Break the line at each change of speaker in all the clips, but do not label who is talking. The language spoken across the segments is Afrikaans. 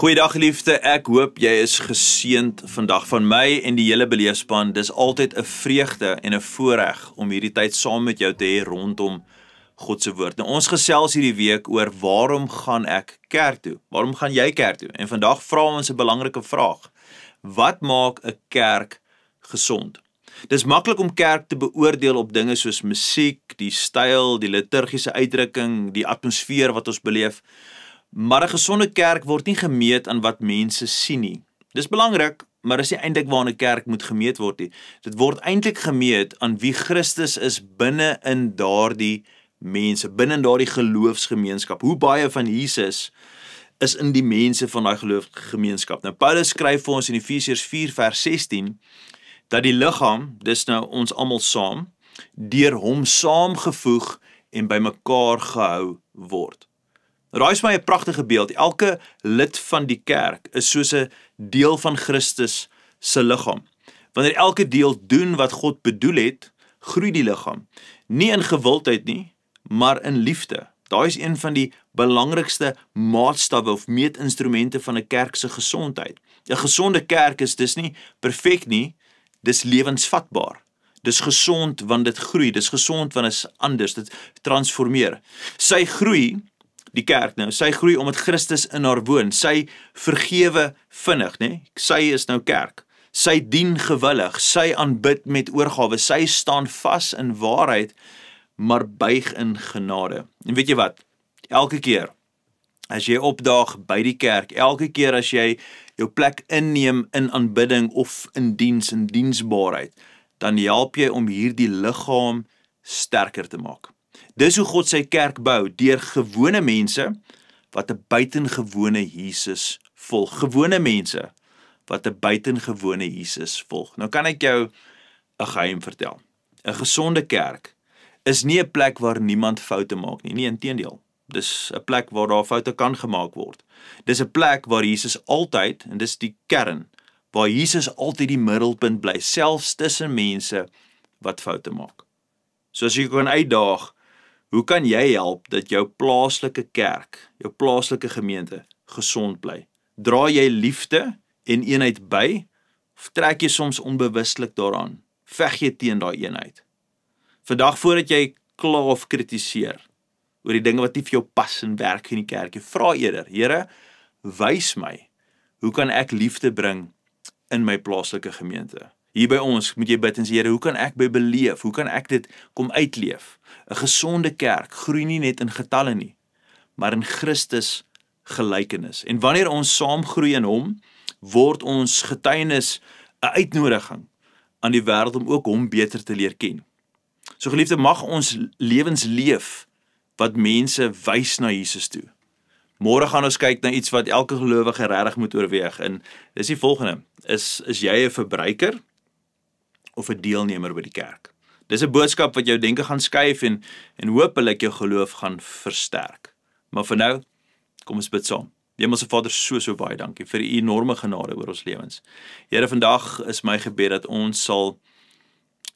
Goeiedag geliefde, ek hoop jy is geseënd vandag van my en die hele beleefspan. Dis altyd 'n vreugde en 'n voorreg om hierdie tyd saam met jou te hê rondom God se woord. Nou ons gesels hierdie week oor waarom gaan ek kerk toe? Waarom gaan jy kerk toe? En vandag vra ons 'n belangrike vraag. Wat maak 'n kerk gesond? Dis maklik om kerk te beoordeel op dinge soos musiek, die styl, die liturgiese uitdrukking, die atmosfeer wat ons beleef. Maar 'n gesonde kerk word nie gemeet aan wat mense sien nie. Dis belangrik, maar dis nie eintlik waarna 'n kerk moet gemeet word nie. Dit word eintlik gemeet aan wie Christus is binne in daardie mense, binne in daardie geloofsgemeenskap. Hoe baie van Jesus is in die mense van daai geloofsgemeenskap. Nou Paulus skryf vir ons in Efesiërs 4 vers 16 dat die liggaam, dis nou ons almal saam, deur hom saamgevoeg en bymekaar gehou word. Raai is my 'n pragtige beeld. Elke lid van die kerk is soos 'n deel van Christus se liggaam. Wanneer elke deel doen wat God bedoel het, groei die liggaam. Nie in gewildheid nie, maar in liefde. Daai is een van die belangrikste maatstawwe of meetinstrumente van 'n kerk se gesondheid. 'n Gesonde kerk is dis nie perfek nie, dis lewensvatbaar. Dis gesond want dit groei, dis gesond want dit is anders, dit transformeer. Sy groei, die kerk nou, sy groei omdat Christus in haar woon, sy vergewe vinnig, né? Sy is nou kerk. Sy dien gewillig, sy aanbid met oorgawe, sy staan vas in waarheid, maar buig in genade. En weet jy wat? Elke keer as jy opdaag by die kerk, elke keer as jy jou plek inneem in aanbidding of in diensbaarheid, dan help jy om hierdie liggaam sterker te maak. Dis hoe God sy kerk bou, deur gewone mense wat 'n buitengewone Jesus volg. Gewone mense wat 'n buitengewone Jesus volg. Nou kan ek jou 'n geheim vertel. 'n Gesonde kerk is nie 'n plek waar niemand foute maak nie, inteendeel. Dis 'n plek waar daar foute kan gemaak word. Dis 'n plek waar Jesus altyd, en dis die kern, waar Jesus altyd die middelpunt bly, selfs tussen mense wat foute maak. So as jy kan uitdaag, hoe kan jy help dat jou plaaslike kerk, jou plaaslike gemeente gesond bly? Dra jy liefde en eenheid by, of trek jy soms onbewustelik daaraan? Veg jy teen daai eenheid? Vandag voordat jy kla of kritiseer oor die dinge wat nie vir jou pas en werk in die kerk, jy vra eerder, Here, wys my, hoe kan ek liefde bring in my plaaslike gemeente? Hier by ons moet jy bid en sê, Here, hoe kan ek by beleef? Hoe kan ek dit kom uitleef? 'n Gesonde kerk groei nie net in getalle nie, maar in Christus gelykenis. En wanneer ons saam groei in hom, word ons getuienis 'n uitnodiging aan die wêreld om ook hom beter te leer ken. So geliefde, mag ons lewens leef wat mense wys na Jesus toe. Môre gaan ons kyk na iets wat elke gelowige regtig moet oorweeg, en dis die volgende: is jy 'n verbruiker of 'n deelnemer by die kerk? Dis 'n boodskap wat jou denke gaan skuif en hopelik jou geloof gaan versterk. Maar vir nou, kom ons bid saam. Hemelse Vader, so baie dankie vir u enorme genade oor ons lewens. Here, vandag is my gebed dat ons sal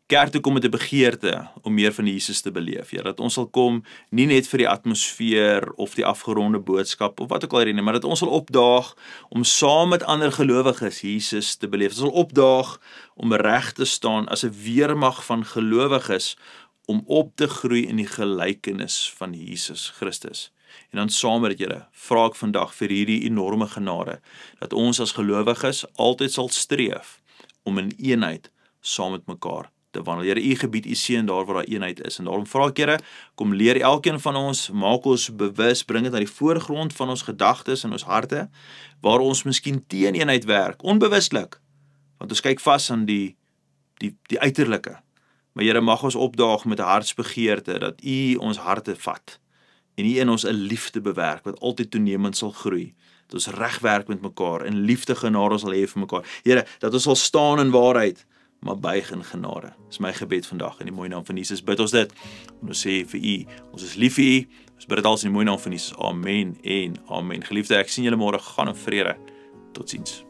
kerk toe kom met 'n begeerte om meer van Jesus te beleef. Here, dat ons sal kom nie net vir die atmosfeer of die afgeronde boodskap of wat ook al hierdie, maar dat ons sal opdaag om saam met ander gelowiges Jesus te beleef. Ons sal opdaag om reg te staan as 'n weermag van gelowiges om op te groei in die gelykenis van Jesus Christus. En dan saam met dit, Here, vra ek vandag vir hierdie enorme genade dat ons as gelowiges altyd sal streef om in eenheid saam met mekaar te wandel. Here, u gebied, u seën daar waar daar eenheid is. En daarom vra ek, Here, kom leer elkeen van ons, maak ons bewus, bring dit na die voorgrond van ons gedagtes en ons harte, waar ons miskien teen eenheid werk, onbewustelik, want ons kyk vas aan die uiterlike. Maar Here, mag ons opdaag met 'n hartsbegeerte dat u ons harte vat en u in ons 'n liefde bewerk wat altyd toenemend sal groei. Dat ons regwerk met mekaar en liefde genade sal hê vir mekaar. Here, dat ons sal staan in waarheid, maar buig in genade. Dis my gebed vandag in die mooi naam van Jesus. Bid ons dit. En ons sê vir u, ons is lief vir u. Ons bid dit alles in die mooi naam van Jesus. Amen en amen. Geliefde, ek sien julle môre. Gaan in vrede. Totsiens.